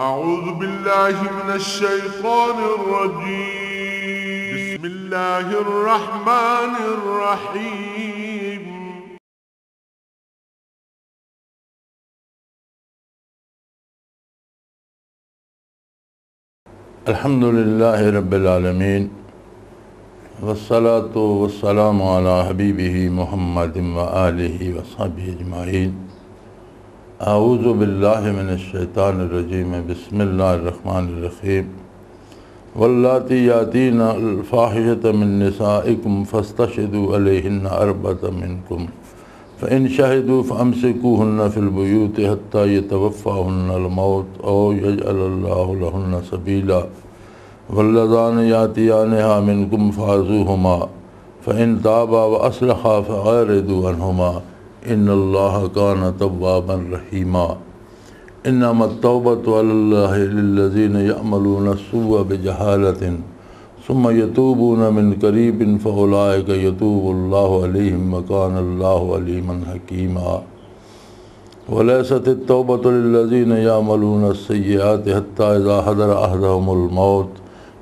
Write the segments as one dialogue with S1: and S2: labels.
S1: أعوذ بالله من الشيطان الرجيم. بسم الله الرحمن الرحيم.
S2: الحمد لله رب العالمين والصلاة والسلام على حبيبه محمد وآله وصحبه أجمعين. أعوذ بالله من الشيطان الرجيم. بسم الله الرحمن الرحيم. واللاتي يأتين الفاحشة من نسائكم فاستشهدوا عليهن أربعة منكم فإن شهدوا فأمسكوهن في البيوت حتى يتوفاهن الموت أو يجعل الله لهن سبيلا واللذان يأتيانها منكم فاعذوهما فإن تابا وأصلحا فأعرضوا عنهما إن الله كان توابا رحيما. إنما التوبة على الله للذين يعملون السوء بجهالة ثم يتوبون من قريب فأولئك يتوب الله عليهم وكان الله عليما حكيما. وليست التوبة للذين يعملون السيئات حتى إذا حضر أحدهم الموت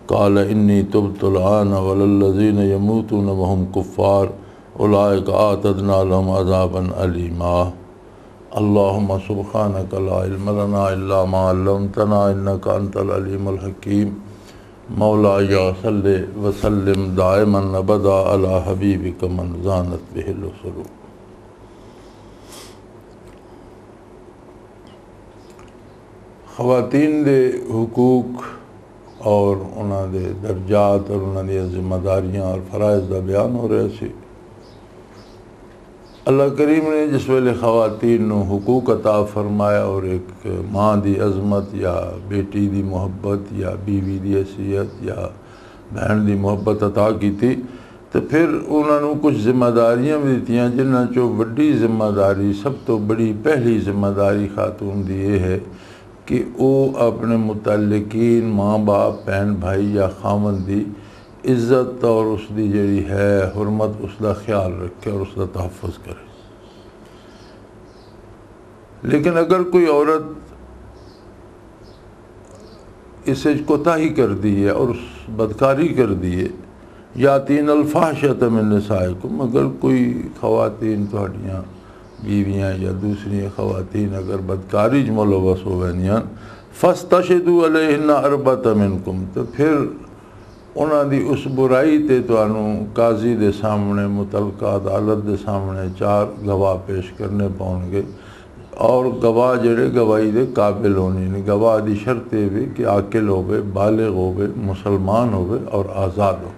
S2: قال إني تبت الآن وللذين يموتون وهم كفار أولئك أعتدنا لهم عذابا أليما. اللهم سبحانك لا علم لنا إلا ما علمتنا إنك أنت العليم الحكيم. مولاي صل وسلم دائما أبدا على حبيبك من زانت به الرسل. خواتین دے حقوق اور انہاں دے درجات اور انہاں دی ذمہ داریاں اور فرائض دا بیان ہو رہا سی. اللہ کریم نے جس ویلے خواتین نو حقوق عطا فرمایا اور ایک ماں دی عظمت یا بیٹی دی محبت یا بیوی دی حیثیت یا بہن دی محبت عطا کی تھی تو پھر انہوں نے کچھ ذمہ داریاں بھی دیتیاں جنہاں چو بڑی ذمہ داری سب تو بڑی پہلی ذمہ داری خاتون دی یہ ہے کہ وہ اپنے متعلقین ماں باپ بہن بھائی یا خامن دی عزت اور اس دی جڑی ہے حرمت اس دا خیال رکھے اور اس دا تحفظ کرے. لیکن اگر کوئی عورت اسے کوتاہی کر دی ہے اور بدکاری کر دی ہے یاتین الفاحشۃ من نسائکم، اگر کوئی خواتین تہاڈیاں بیویاں یا دوسری خواتین اگر بدکاری ملوث ہو گئیاں فاستشہدوا علیہن اربعۃ منکم، تو پھر انہاں دی اس برائی تے تانوں قاضی دے سامنے متعلقہ عدالت دے سامنے 4 گواہ پیش کرنے پاؤں گے، اور گواہ جڑے گواہی دے قابل ہونی نہیں. گواہ دی شرط یہ بھی کہ عاقل ہوئے، بالغ ہوئے، مسلمان ہوئے اور آزاد ہو.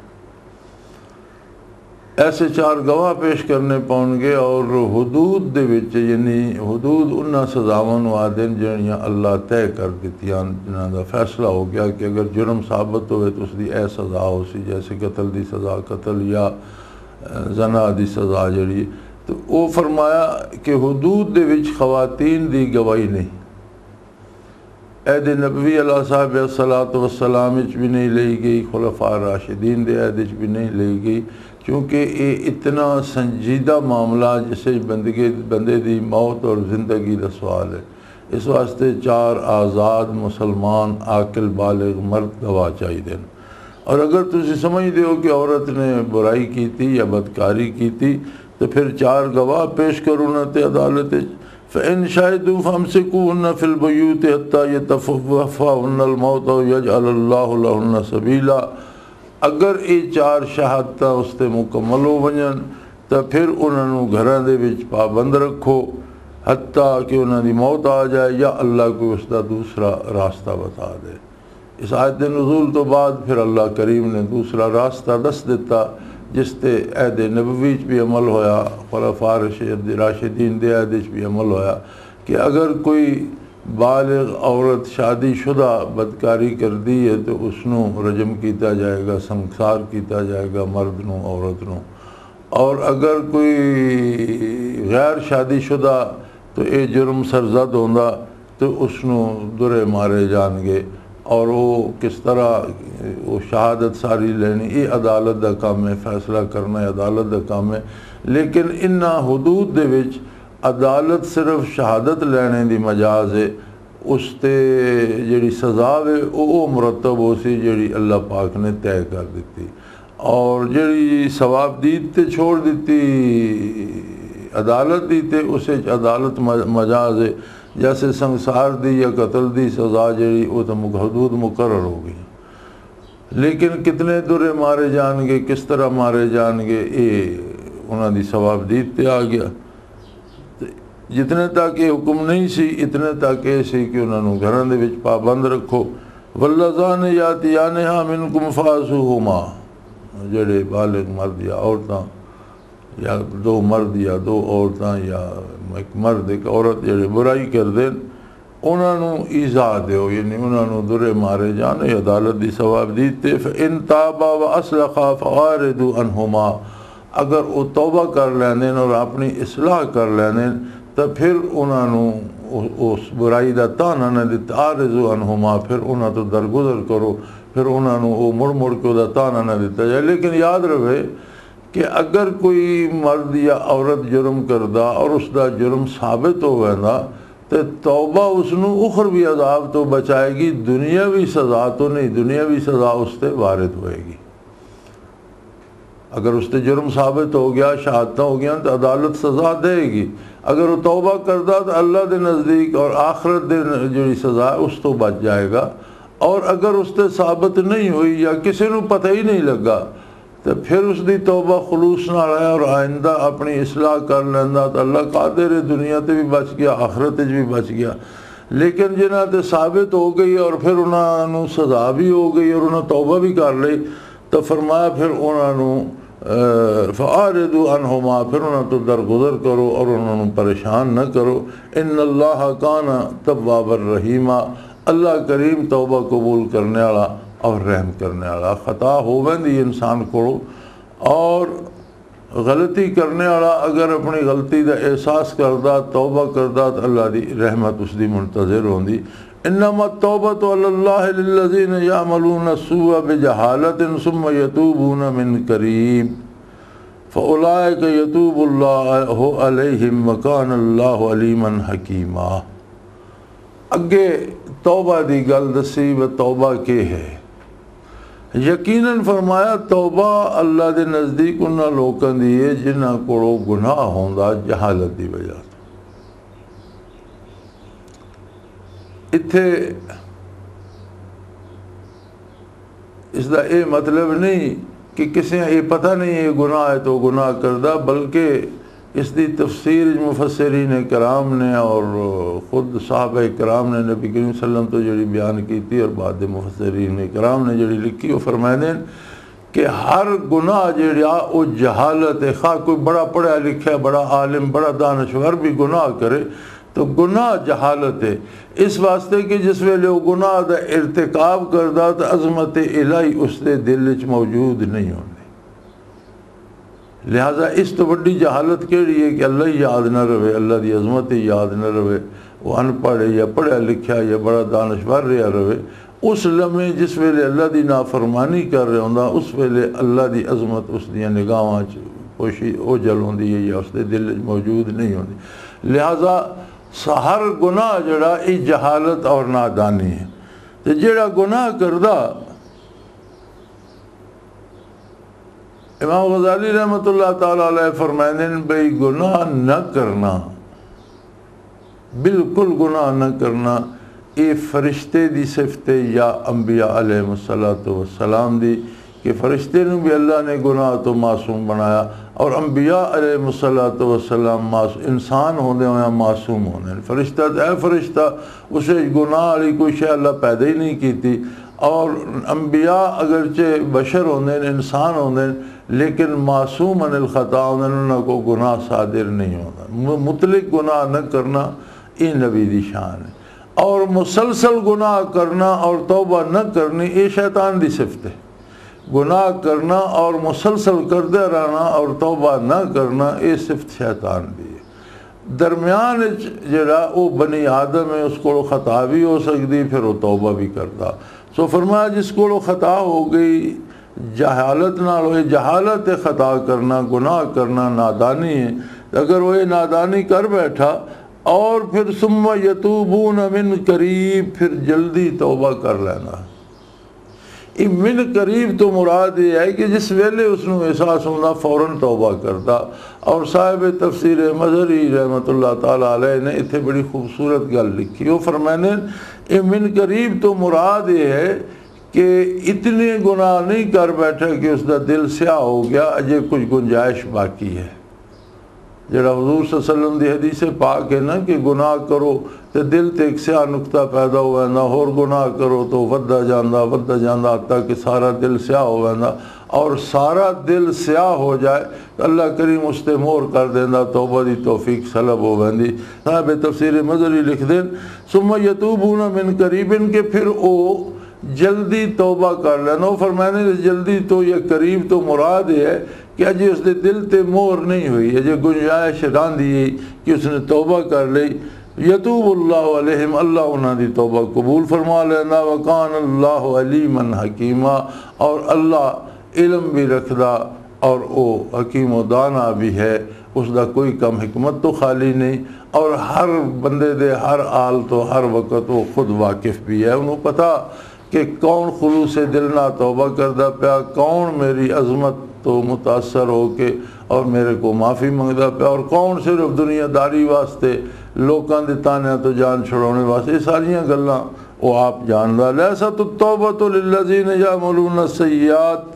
S2: ایسے 4 گواہ پیش کرنے پاؤں گے اور حدود دے وچ، یعنی حدود انہاں سزاواں وعدن جڑیاں اللہ طے کر دتیاں جنہاں دا فیصلہ ہو گیا کہ اگر جرم ثابت ہوئے تو اس دی اے سزا ہو سی، جیسے قتل دی سزا قتل یا زنا دی سزا جڑی. تو وہ فرمایا کہ حدود دے وچ خواتین دی گواہی نہیں. عہد نبوی علیہ صاحب الصلاۃ والسلام وچ بھی نہیں لئی گئی، خلفاء راشدین دے عہد وچ بھی نہیں لئی گئی، کیونکہ یہ اتنا سنجیدہ معاملہ جسے بندے دی موت اور زندگی دا سوال ہے. اس واسطے 4 آزاد مسلمان عاقل بالغ مرد گواہ چاہیے. اور اگر تسی سمجھتے ہو کہ عورت نے برائی کی تھی یا بدکاری کی تھی تو پھر 4 گواہ پیش کرو نہ تے عدالت. فإن شهدوا فأمسكوهن في البيوت حتى يتوفاهن الموت أو يجعل الله لهن سبيلا. اگر یہ 4 شہادتاں اس تے مکمل ہو ونجن تو پھر انہوں گھراں دے وچ پابند رکھو حتیٰ کہ انہوں دی موت آ جائے یا اللہ کو اس دا دوسرا راستہ بتا دے. اس آیت نزول تو بعد پھر اللہ کریم نے دوسرا راستہ دس دیتا جس تے عہد نبوی وچ بھی عمل ہویا، خلفاء راشدین دے عہد وچ بھی عمل ہویا کہ اگر کوئی بالغ عورت شادی شدہ بدکاری کر دی ہے تو اس نو رجم کیتا جائے گا، سنگسار کیتا جائے گا مرد نو عورت نو. اور اگر کوئی غیر شادی شدہ تو یہ جرم سرزد ہوندا تو اس نو درے مارے جان گے. اور وہ کس طرح وہ شہادت ساری لینی یہ عدالت دا کام ہے، فیصلہ کرنا عدالت دا کام ہے. لیکن انہاں حدود دے وچ عدالت صرف شہادت لینے دی مجاز ہے، اس تے جڑی سزا ہے وہ مرتب ہو سی جڑی اللہ پاک نے طے کر دیتی، اور جڑی ثواب دید تے چھوڑ دیتی عدالت دی تے اسے عدالت مجاز ہے، جیسے سنسار دی یا قتل دی سزا جڑی وہ تو حدود مقرر ہو گئی، لیکن کتنے درے مارے جان گے، کس طرح مارے جان گے، یہ انہاں دی ثواب دید تے آ گیا۔ جتنے تک یہ حکم نہیں سی اتنے تک یہ سی کہ انہوں نے گھراں دے وچ پابند رکھو، واللذان یاتیانہا منکم فاسوہما، جڑے بالغ مرد یا عورتاں، یا دو مرد یا دو عورتاں یا ایک مرد ایک عورت جڑے برائی کر دیں انہوں نے ایذا دیو، یعنی انہوں نے درے مارے جانے، عدالت دی ثواب دیتے۔ فَإِن تَابَا وَأَصْلَحَا فَأَعْرِضُوا عَنْهُمَا، اگر وہ توبہ کر لیندیں اور اپنی اصلاح کر لیندیں تو پھر انہوں نے اس برائی دا تانا نہ دیتا، عارضوا عنہما، پھر انہوں تو درگزر کرو، پھر انہوں نے وہ مڑ مڑ کے دا تانا نہ دیتا جائے۔ لیکن یاد رہے کہ اگر کوئی مرد یا عورت جرم کردہ اور اس دا جرم ثابت ہو گیا تو توبہ اس نو اخروی عذاب تو بچائے گی، دنیاوی سزا تو نہیں، دنیاوی سزا اس تے وارد ہوئے گی۔ اگر اس تے جرم ثابت ہو گیا، شہادتہ ہو گیا تو عدالت سزا دے گی، اگر وہ توبہ کردہ تو اللہ دے نزدیک اور آخرت دے جڑی سزا ہے اس تو بچ جائے گا، اور اگر اس تے ثابت نہیں ہوئی یا کسی نو پتہ ہی نہیں لگا تو پھر اس دی توبہ خلوص نہ رہے اور آئندہ اپنی اصلاح کر لینا تو اللہ قادر ہے، دنیا تے بھی بچ گیا، آخرت بھی بچ گیا۔ لیکن جنہاں تے ثابت ہو گئی اور پھر انہاں نو سزا بھی ہو گئی اور انہاں توبہ بھی کر لی تو فرمایا پھر انہاں نو فَأَعْرِضُوا عَنْهُمَا، پھر انہاں تو درگزر کرو اور انہاں نو پریشان نہ کرو۔ إِنَّ اللَّهَ كَانَ تَوَّابًا رَحِيمًا، اللہ کریم توبہ قبول کرنے والا اور رحم کرنے والا۔ خطا ہو ویندی انسان کو اور غلطی کرنے والا اگر اپنی غلطی دا احساس کردہ توبہ کردہ تو اللہ دی رحمت اس دی منتظر ہوندی۔ انما التوبة على الله للذين يعملون السوء بجهالة ثم يتوبون من قريب فأولئك يتوب الله عليهم وكان الله عليما حكيما۔ اگے توبہ دی گل دسی و توبہ کے ہے، یقیناً فرمایا توبہ اللہ دے نزدیک انہاں لوکاں دی ہے جنہاں کولوں گناہ ہوندا جہالت دی وجہ تو۔ اتھے اس دا یہ مطلب نہیں کہ کسی یہ پتہ نہیں یہ گناہ ہے تو گناہ کردہ، بلکہ اس دی تفسیر مفسرین کرام نے اور خود صحابہ کرام نے نبی کریم صلی اللہ علیہ وسلم تو جڑی بیان کی تھی اور بعد مفسرین کرام نے جڑی لکھی وہ فرمائے دیں کہ ہر گناہ جڑا وہ جہالت ہے، خواہ کوئی بڑا پڑھا لکھا بڑا عالم بڑا دانشور بھی گناہ کرے تو گناہ جہالت ہے، اس واسطے کہ جس ویلے وہ گناہ دا ارتکاب کردہ تو عظمت الہی اس دے دل وچ موجود نہیں ہوندی۔ لہٰذا اس تو بڑی جہالت کیڑی ہے کہ اللہ یاد نہ رہے، اللہ دی عظمت یاد نہ رہے، وہ ان پڑھ یا پڑھا لکھا یا بڑا دانشور رہا رہے، اس لمحے جس ویلے اللہ دی نافرمانی کر رہے ہوندا اس ویلے اللہ دی عظمت اس دیاں نگاہاں پوشی اوجل ہوندی ہے یا اس دے دل وچ موجود نہیں ہوندی۔ لہٰذا ہر گناہ جڑا یہ جہالت اور نادانی ہے، تو جڑا گناہ کردہ امام غزالی رحمۃ اللہ تعالیٰ علیہ فرمائیں بھئی گناہ نہ کرنا، بالکل گناہ نہ کرنا، یہ فرشتے دی صفت یا انبیاء علیہ السلام دی کہ فرشتے نے بھی اللہ نے گناہ تو معصوم بنایا اور انبیاء علیہ السلام انسان ہونے ہویا معصوم ہونے۔ فرشتہ تو اے فرشتہ اسے گناہ علی کوئی شے اللہ پیدا ہی نہیں کی تھی، اور انبیاء اگرچہ بشر ہونے انسان ہونے لیکن معصوم عن الخطا ہونے، انہوں کو گناہ صادر نہیں ہونا۔ مطلق گناہ نہ کرنا یہ نبی دی شان ہے، اور مسلسل گناہ کرنا اور توبہ نہ کرنی یہ شیطان دی صفت ہے۔ گناہ کرنا اور مسلسل کرتے رہنا اور توبہ نہ کرنا یہ صفت شیطان دی ہے۔ درمیان جڑا وہ بنی آدم ہے، اس کو خطا بھی ہو سکتی پھر وہ توبہ بھی کرتا۔ سو فرمایا جس کو خطا ہو گئی جہالت نہ ہوئے، جہالت خطا کرنا گناہ کرنا نادانی ہے، اگر وہ نادانی کر بیٹھا اور پھر ثم یتوبون من قریب، پھر جلدی توبہ کر لینا۔ من قریب تو مراد یہ ہے کہ جس ویلے اس نے احساس ہونا فوراً توبہ کرتا۔ اور صاحب تفسیر مظہری رحمۃ اللہ تعالیٰ علیہ نے اتنے بڑی خوبصورت گل لکھی، وہ فرمانے من قریب تو مراد یہ ہے کہ اتنے گناہ نہیں کر بیٹھا کہ اس کا دل سیاہ ہو گیا، اجے کچھ گنجائش باقی ہے۔ جڑا حضور صلی اللہ علیہ وسلم دی حدیث پاک ہے نا کہ گناہ کرو تو دل تے ایک سیاہ نقطہ پیدا ہو جاتا، اور گناہ کرو تو ودہ جاندہ حتیٰ کہ سارا دل سیاہ ہو جاتا، اور سارا دل سیاہ ہو جائے تو اللہ کریم اس تے مہر کر دینا، توبہ دی توفیق سلب ہو جاندی۔ صاحب تفسیر مظہری لکھ دیں ثم یتوبون من قریب کہ پھر او جلدی توبہ کر لینا۔ فرمانے جلدی تو یا قریب تو مراد ہے کہ اجے اس دے دل تے مہر نہیں ہوئی، اجے گنجائش راندی کہ اس نے توبہ کر لی۔ یتوب اللہ علیہم، اللہ انہاں دی توبہ قبول فرما لینا۔ وکان اللہ علیما حکیما، اور اللہ علم بھی رکھدا اور او حکیم و دانا بھی ہے، اس دا کوئی کم حکمت تو خالی نہیں، اور ہر بندے دے ہر حال تو ہر وقت وہ خود واقف بھی ہے، انہوں پتہ کہ کون خلوص دل نہ توبہ کردہ پیا، کون میری عظمت تو متاثر ہو کے اور میرے کو معافی منگدا پیا، اور کون صرف دنیا داری واسطے لوکاں دے تانے تو جان چھڑانے واسطے، یہ ساریاں گلاں وہ آپ جاندا۔ لیست التوبۃ للذین یعملون السیئات،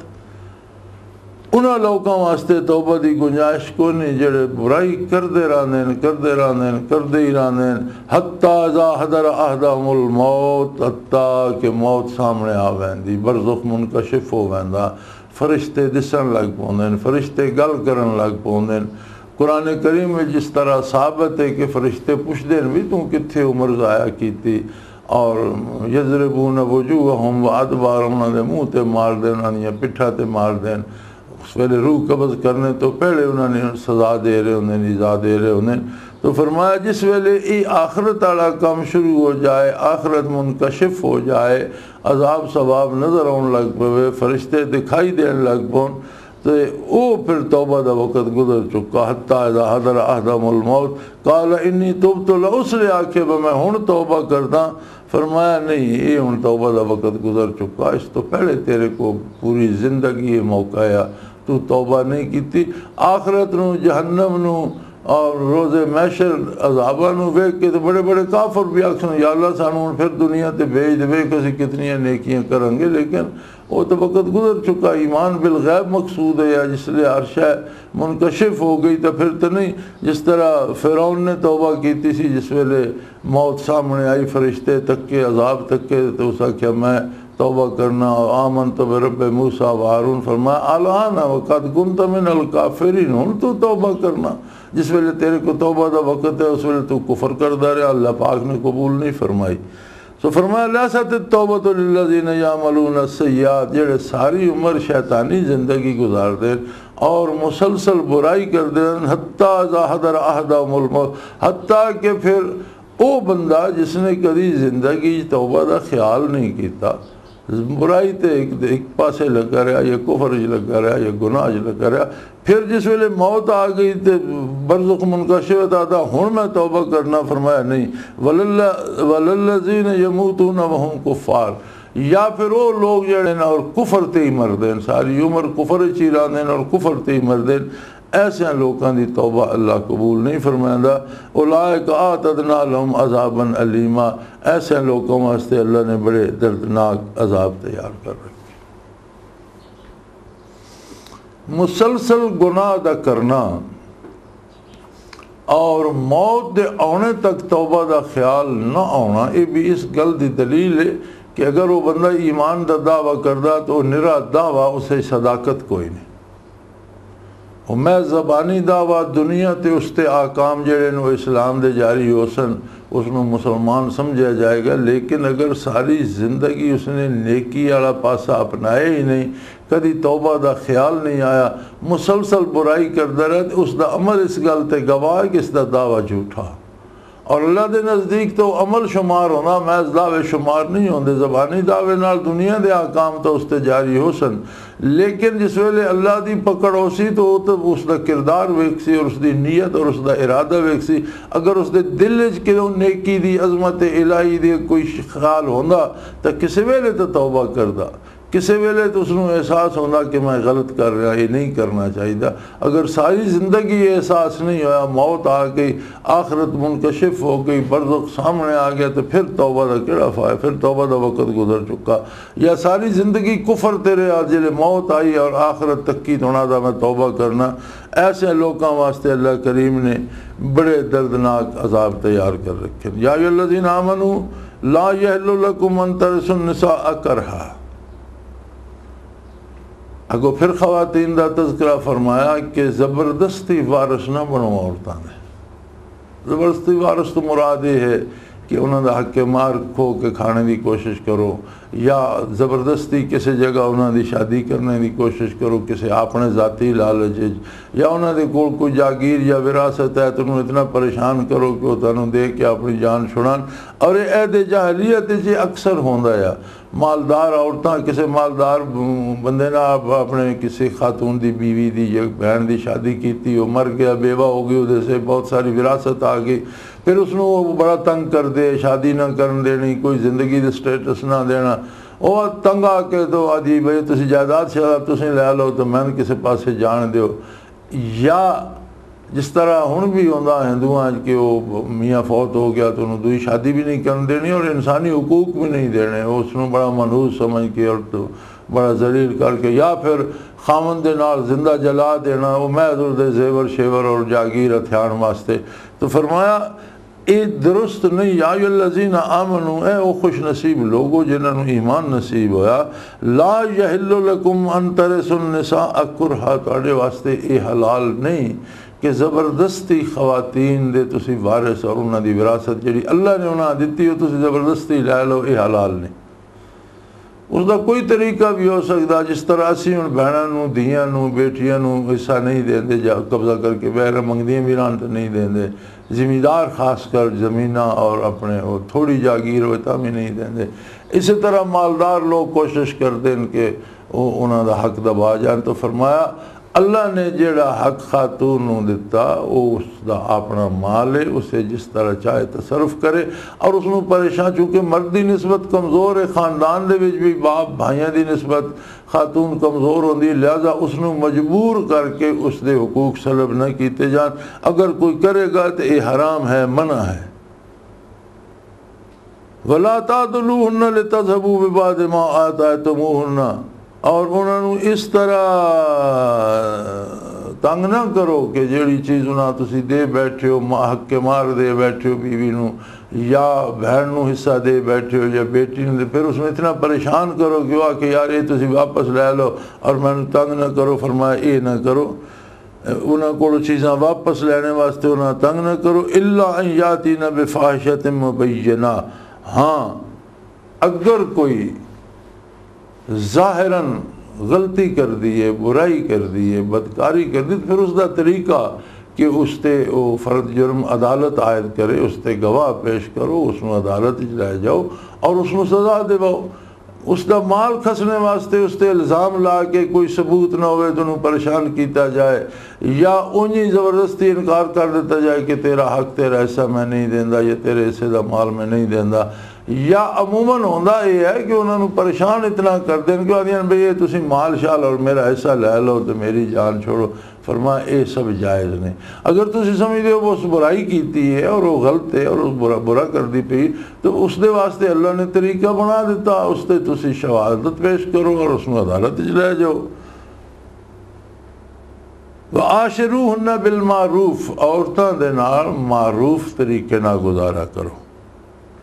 S2: انہاں لوکاں واسطے توبہ دی گنجائش کو نہیں جڑے برائی کردے ہی رہندے حتیٰ اذا حضر احدہم الموت، حتیٰ کہ موت سامنے آ ویندی، برزخ منکشف ہو ویندا، فرشتے دسن لگ پوندے، فرشتے گل کرن لگ پوندے۔ قرآن کریم میں جس طرح ثابت ہے کہ فرشتے پوچھدے بھی تو کتھے عمر ضائع کیتی، اور یضربون وجوہہم وادبارہم، انہاں دے منہ تے مار دین، انہاں دیاں پٹھاں تے مار دین۔ اس ویلے روح قبض کرنے تو پہلے انہوں نے سزا دے رہے انہیں، نجا دے رہے انہیں۔ تو فرمایا جس ویلے ای آخرت والا کام شروع ہو جائے، آخرت منکشف ہو جائے، عذاب ثواب نظر آن لگ پوے، فرشتے دکھائی دین لگ پون، تو او پھر توبہ دا وقت گزر چکا۔ حتیٰ اذا حضر احدہم الموت قال انی تبت، اس لیے آکھے میں ہن توبہ کردا۔ فرمایا نہیں، یہ ہن توبہ دا وقت گزر چکا، اس تو پہلے تیرے کو پوری زندگی موقع ہے، تو توبہ نہیں کیتی۔ آخرت نو، جہنم نو اور روز محشر عذاباں نو ویکھ کے تو بڑے بڑے کافر بھی آکھن یا اللہ سانوں پھر دنیا تے بھیج دے کہ اسی کتنی نیکیاں کریں گے، لیکن وہ تو وقت گزر چکا۔ ایمان بالغیب مقصود ہے، یا جس لئے ہر شے منکشف ہو گئی تو پھر تو نہیں۔ جس طرح فرعون نے توبہ کیتی سی، جس ویلے موت سامنے آئی، فرشتے تک کے عذاب تک کے، تو اس آکھیا میں توبہ کرنا، آمنت برب موسیٰ و ہارون، فرمایا الآن وقد کنت من الکافرین، ہن تو توبہ کرنا۔ جس ویلے تیرے کو توبہ دا وقت ہے اس ویلے تو کفر کردہ رہا، اللہ پاک نے قبول نہیں فرمائی۔ تو فرمایا لیست التوبۃ للذین یعملون السیئات، جڑے ساری عمر شیطانی زندگی گزار دیں اور مسلسل برائی کر دیں، حتیٰ اذا حضر احدہم الموت، حتیٰ کہ پھر او بندہ جس نے کبھی زندگی توبہ دا خیال نہیں کیتا، برائی تے ایک پاسے لگا رہا، یا کفر لگا رہا، یا گناہ لگا رہا، پھر جس ویلے موت آ گئی تے برزخ منکشف آتا ہن میں توبہ کرنا، فرمایا نہیں۔ وللذین یموتون وہم کفار، یا پھر وہ لوگ جڑے نا اور کفر تے ہی مر دین، ساری عمر کفر چی رہندے اور کفر تے ہی مر دین، ایسے لوگوں دی توبہ اللہ قبول نہیں فرمائندا۔ اولئک اعتدنا لهم عذابا الیما، ایسے لوگوں واسطے اللہ نے بڑے دردناک عذاب تیار کر رکھے۔ مسلسل گناہ دا کرنا اور موت دے آنے تک توبہ دا خیال نہ آنا، یہ بھی اس گل دی دلیل ہے کہ اگر وہ بندہ ایمان دا دعویٰ کردہ تو نرا دعویٰ اسے صداقت کوئی نہیں، اور میں زبانی دعویٰ دنیا تے اس تے آکام جڑے نو اسلام دے جاری ہو سن اس میں مسلمان سمجھا جائے گا، لیکن اگر ساری زندگی اس نے نیکی والا پاسا اپنائے ہی نہیں، کدی توبہ دا خیال نہیں آیا، مسلسل برائی کرتا رہے، اس دا عمل اس گل تے گواہ کہ اس دا دعویٰ جھوٹا، اور اللہ دے نزدیک تو عمل شمار ہونا محض دعوے شمار نہیں ہوندے زبانی دعوے نال دنیا دے احکام تو اس تے جاری ہو سن لیکن جس ویلے اللہ دی پکڑ ہو سی تو اس دا کردار ویکسی اور اس دی نیت اور اس دا ارادہ ویکسی اگر اس دے دل وچ کہ نیکی دی عظمت الہی دی کوئی خیال ہوندا تو کسی ویلے تو توبہ کردا کسی ویلے تو اس نو احساس ہونا کہ میں غلط کر رہا یہ نہیں کرنا چاہیے اگر ساری زندگی یہ احساس نہیں ہوا موت آ گئی آخرت منکشف ہو گئی برزخ سامنے آ گیا تو پھر توبہ دا کیڑا فائدہ پھر توبہ دا وقت گزر چکا یا ساری زندگی کفر تیرے آجلے موت آئی اور آخرت تک کی تونا دا میں توبہ کرنا ایسے لوگوں واسطے اللہ کریم نے بڑے دردناک عذاب تیار کر رکھے یا ایھا الذین آمنوا لا یحل لکم ان ترثوا النساء کرہا اگو پھر خواتین دا تذکرہ فرمایا کہ زبردستی وارث نہ بنو عورتاں دے زبردستی وارث تو مراد یہ ہے کہ انہوں دا حق مار کھو کے کھانے دی کوشش کرو یا زبردستی کسی جگہ انہوں دی شادی کرنے دی کوشش کرو کسی اپنے ذاتی لالچ یا انہوں دے کول کوئی جاگیر یا وراثت ہے تو انہوں اتنا پریشان کرو کہ وہ تنوں دے کے اپنی جان چھڑان اور یہ عہد جاہلیت جی اکثر ہوندا ہے مالدار عورتاں کسی مالدار بندے نہ اپنے کسی خاتون دی بیوی دی یا بہن دی شادی کیتی وہ مر گیا بیوہ ہو گئی ادھر سے بہت ساری وراثت آ گئی پھر اس نو وہ بڑا تنگ کر دے شادی نہ کرن دینی کوئی زندگی دے سٹیٹس نہ دینا وہ تنگ آ کے تو آدھی بھائی تسی جائیداد شہداد تسی لے لو تو میں کسی پاسے جان دیو یا جس طرح ہن بھی ہوندہ ہندوؤں کہ وہ میاں فوت ہو گیا تو انہوں دوئی شادی بھی نہیں کرن دینی اور انسانی حقوق بھی نہیں دینے اس نے بڑا منحوس سمجھ کے اور تو بڑا ذلیل کر کے یا پھر خامن دے نال زندہ جلا دینا وہ محض دے زیور شیور اور جاگیر ہتھیان واسطے تو فرمایا اے درست نہیں یا ایھا الذین آمنوا اے او خوش نصیب لوگو جنہاں نو ایمان نصیب ہویا لا یحل لکم ان ترثوا النساء کرہا تواڈے واسطے اے حلال نہیں کہ زبردستی خواتین دے تسی وارث اور انہاں دی وراثت جڑی اللہ نے انہاں دتی ہو تسی زبردستی لے لو اے حلال نہیں اس دا کوئی طریقہ بھی ہو سکتا جس طرح اسی ہن بہناں نو دھیاں نو بیٹیاں نو حصہ نہیں دیندے جا قبضہ کر کے بہر منگدیاں ویران تو نہیں دیندے زمیندار خاص کر زمینہ اور اپنے وہ تھوڑی جاگیر ہوتا بھی نہیں دیندے اسی طرح مالدار لوگ کوشش کر دیں کہ انہاں دا حق دبا جان تو فرمایا اللہ نے جیڑا حق خاتون نو دیتا اس دا اپنا مال ہے اسے جس طرح چاہے تصرف کرے اور اس نو پریشان چونکہ مرد دی نسبت کمزور ہے خاندان دے وچ بھی باپ بھائیاں دی نسبت خاتون کمزور ہوندی لہذا اس نو مجبور کر کے اس دے حقوق سلب نہ کیتے جان اگر کوئی کرے گا تو یہ حرام ہے منع ہے وَلَا تَعْضُلُوهُنَّ لِتَذْهَبُوا بِبَعْضِ مَا آتَيْتُمُوهُنَّ اور انہوں نے اس طرح تنگ نہ کرو کہ جیڑی چیز انہاں تسی دے بیٹھے ہو حق کے مار دے بیٹھے ہو بیوی نو یا بہن نو حصہ دے بیٹھے ہو یا بیٹی نو دے پھر اس میں اتنا پریشان کرو کہ وہ کہ یار یہ تسی واپس لے لو اور میں نے تنگ نہ کرو فرمایا یہ نہ کرو انہاں کو چیزاں واپس لینے واسطے انہاں تنگ نہ کرو الا ان یاتین بفاحشۃ مبینہ ہاں اگر کوئی ظاہراً غلطی کر دیئے برائی کر دیئے بدکاری کر دی پھر اس دا طریقہ کہ اس تے وہ فرد جرم عدالت عائد کرے اس تے گواہ پیش کرو اس میں عدالت لے جاؤ اور اس میں سزا دیواؤ اس دا مال کھسنے واسطے اس تے الزام لا کے کوئی ثبوت نہ ہوئے تو انہوں پریشان کیتا جائے یا انہی زبردستی انکار کر دیتا جائے کہ تیرا حق تیرا حصہ میں نہیں دیندہ یا تیرے حصے دا مال میں نہیں دیندہ یا عموماً ہوندہ یہ ہے کہ انہوں نے پریشان اتنا کر دیں کہ آدھیاں بھئی یہ تسی مال شال اور میرا حصہ لے لو تو میری جان چھوڑو فرمایا اے سب جائز نہیں اگر تسی سمجھتے ہو وہ اس برائی کیتی ہے اور وہ غلط ہے اور اس برا کر دی پئی تو اس دے واسطے اللہ نے طریقہ بنا دیتا اس تے تسی شہادت پیش کرو اور اس میں عدالت لے جاؤ وَعَاشِرُوهُنَّ بِالْمَعْرُوفِ عورتاں دے نال معروف طریقے نال گزارا کرو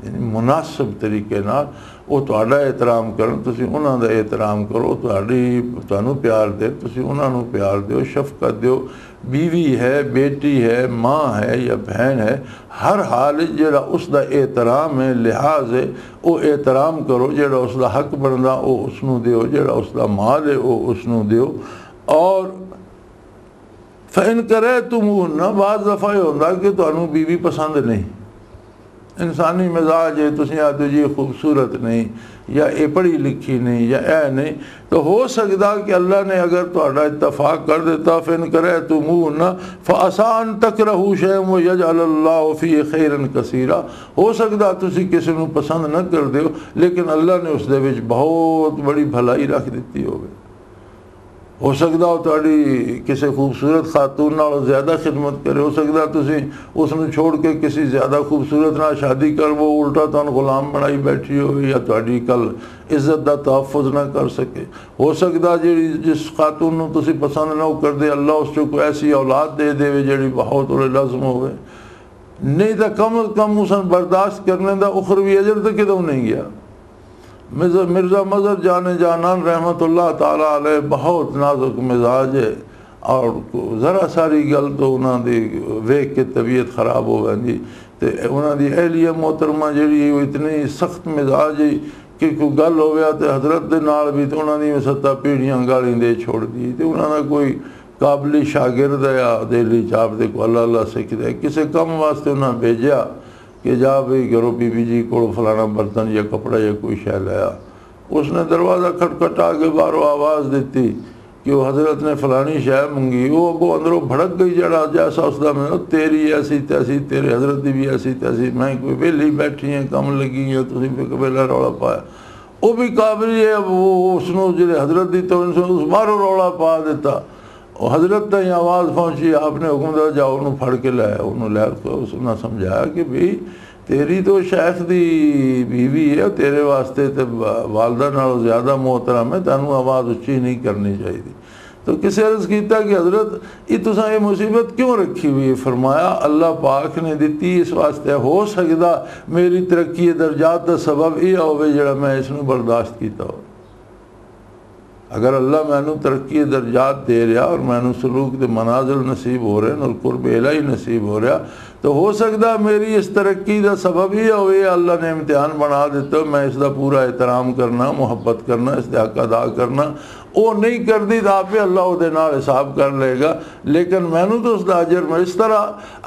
S2: یعنی مناسب طریقے نال وہ تہاڈا احترام کرن تسی انہاں دا احترام کرو تہانوں پیار دے تسی انہاں نوں پیار دیو شفقت دیو بیوی ہے بیٹی ہے ماں ہے یا بہن ہے ہر حال جڑا اس دا احترام ہے لحاظ ہے وہ احترام کرو جڑا اس دا حق بندا وہ اس نوں دیو جڑا اس دا مال ہے وہ اس نوں دیو اور فَإِن كَرِهْتُمُوهُنَّ بعض دفعہ یہ ہوندہ کہ تہانوں بیوی پسند نہیں انسانی مزاج ہے تسی آتے جی خوبصورت نہیں یا اے پڑھی لکھی نہیں یا اے نہیں، تو ہو سکتا کہ اللہ نے اگر تہاڈا اتفاق کر دیتا فَإِن كَرِهْتُمُوهُنَّ فَعَسَىٰ أَن تَكْرَهُوا شَيْئًا وَيَجْعَلَ اللَّهُ فِيهِ خَيْرًا كَثِيرًا، ہو سکتا تسی کسی نو پسند نہ کر دیو لیکن اللہ نے اس دے وچ بہت بڑی بھلائی رکھ دیتی ہوگی۔ ہو سکتا ہو تہاڈی کسی خوبصورت خاتون نال زیادہ خدمت کرے، ہو سکتا تسی اس نو چھوڑ کے کسی زیادہ خوبصورت نال شادی کر وہ الٹا تہاڈا غلام بنائی بیٹھی ہو یا تہاڈی کل عزت دا تحفظ نہ کر سکے۔ ہو سکتا جس خاتون نو تسی پسند نہ کر دے اللہ اس کو ایسی اولاد دے دے جڑی بہت لازم ہوئے، نہیں تو کم از کم اس برداشت کرنے دا اخروی اجر تو کدوں نہیں گیا۔ مرزا مظہر جان جانان رحمت اللہ تعالیٰ علیہ بہت نازک مزاج ہے، اور ذرا ساری گل تو انہوں دی ویکھ کے طبیعت خراب ہو گئی، تو انہوں دی اہلیہ محترمہ جڑی وہ اتنی سخت مزاج ہے کہ کوئی گل ہو گیا تو حضرت دے نال بھی تو انہوں نے 7 پیڑیاں گالی دے چھوڑ دی، تو انہوں نے کوئی قابلی شاگرد ہے یا دہلی چاپ دے کو اللہ سکھ دے کسی کم واسطے انہوں نے بھیجا کہ جا بھئی کرو بی بی جی کو فلانا برتن یا کپڑا یا کوئی شے لایا۔ اس نے دروازہ کھٹکھٹا کے باہروں آواز دیتی کہ وہ حضرت نے فلانی شے منگی، وہ اگوں اندروں بھڑک گئی جڑا جیسا اس دا میں تیری ایسی تیسی تیرے حضرت دی بھی ایسی تیسی، میں کوئی ویلی بیٹھی ہیں کم لگی ہیں تسی پہ قبیلہ رولا پایا، وہ بھی قابلی ہے وہ اس نے جڑے حضرت دی تو اس باہروں رولا پا دیتا۔ حضرت تھی آواز پہنچی، آپ نے حکم دیا جاؤ انہوں پھڑ کے لایا، انہوں لے اس نے سمجھایا کہ بھئی تیری تو شیخ دی بیوی ہے، تیرے واسطے تے والدہ نالوں زیادہ محترم ہے، تینوں آواز اچھی نہیں کرنی چاہیے۔ تو کسی عرض کیتا کہ حضرت یہ تساں یہ مصیبت کیوں رکھی ہوئی ہے؟ فرمایا اللہ پاک نے دیتی اس واسطے، ہو سکتا میری ترقی درجات دا سبب یہ ہوئے جڑا میں اس نے برداشت کیتا ہو۔ اگر اللہ میں نو ترقی درجات دے رہا اور میں نو سلوک دے منازل نصیب ہو رہے ہیں اور قرب الہی نصیب ہو رہا، تو ہو سکتا میری اس ترقی دا سبب ہی ہوئے اللہ نے امتحان بنا دیتا، میں اس دا پورا احترام کرنا، محبت کرنا، اس دا حق ادا کرنا، وہ نہیں کر دی تو آپ اللہ وہ دے نال حساب کر لے گا۔ لیکن میں نو تو اس دا اجر میں اس طرح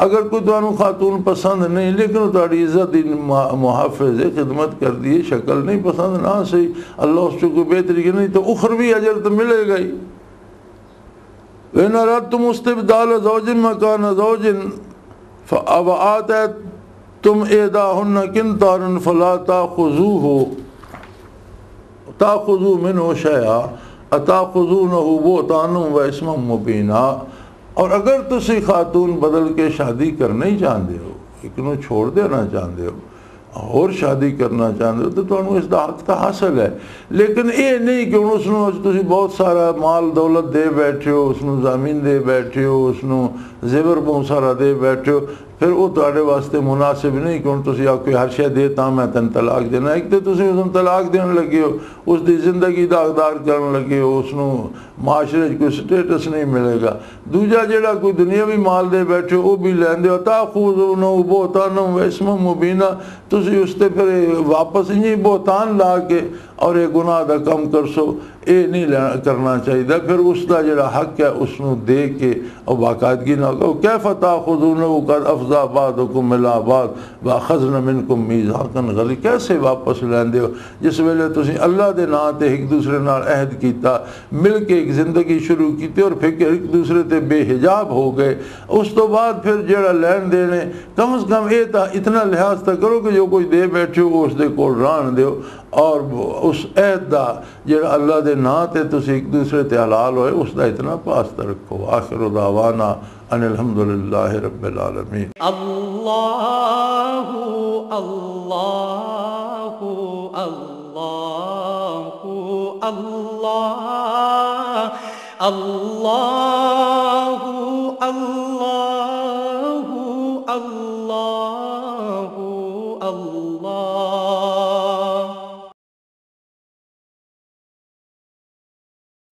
S2: اگر کوئی تانوں خاتون پسند نہیں لیکن تہاڈی عزت دی محافظ خدمت کر دی، شکل نہیں پسند نہ صحیح، اللہ اس کو بہتری کی نہیں تو اخروی اجر تو ملے گا ہی۔ وَإِنْ أَرَدْتُمُ اسْتِبْدَالَ زَوْجٍ مَكَانَ زَوْجٍ فَآتَيْتُمْ إِحْدَاهُنَّ قِنْطَارًا فَلَا تَأْخُذُوا مِنْهُ شَيْئًا أَتَأْخُذُونَهُ بُهْتَانًا وَإِثْمًا مُبِينًا۔ اور اگر تسی خاتون بدل کے شادی کرنا ہی چاہتے ہو، ایک نو چھوڑ دینا چاہتے ہو اور شادی کرنا چاہتے ہو تو تمہیں اس دا حق تا حاصل ہے، لیکن یہ نہیں کہ اس نو تسی بہت سارا مال دولت دے بیٹھے ہو، اس نو زمین دے بیٹھے ہو، اس نو زیور بہت سارا دے بیٹھے ہو، پھر وہ تہاڈے واسطے مناسب نہیں کہ ہن تسی آکھو ہر شے دے تاں میں تن طلاق دینا۔ ایک تو تسی اس نو طلاق دین لگے ہو، اس دی زندگی داغدار کرن لگے ہو، اس نو معاشرے کوئی سٹیٹس نہیں ملے گا۔ دوجا جڑا کوئی دنیاوی مال دے بیٹھے ہو وہ بھی لیندے ہو، تاخذونہ بہتانا واسما مبینا، تسی اس تے پھر واپس انہی بہتان لا کے اور یہ گناہ دا کم کر سو، یہ نہیں کرنا چاہیے۔ پھر اس دا جڑا حق ہے اس نو دے کے اور باقاعدگی نہ کہو کیف تاخذونہ قد افضى بعضکم الی بعض واخذنا منکم میثاقا غلیظا، کیسے واپس لیندے ہو جس ویلے تسی اللہ دے نام تے ایک دوسرے نال عہد کیتا، مل کے ایک زندگی شروع کیتی اور پھر ایک دوسرے تے بے حجاب ہو گئے، اس تو بعد پھر جڑا لین دینے کم از کم اتنا لحاظ تا کرو کہ جو کوئی دے بیٹھے ہو اس دے کول رہن دیو، اور اس عہد دا جڑا اللہ دے نام تے تسی ایک دوسرے تے حلال ہوئے اس دا اتنا پاس رکھو۔ آخر دعوانا ان الحمدللہ رب العالمین۔
S3: اللہ اللہ اللہ اللہ اللہ اللہ اللہ اللہ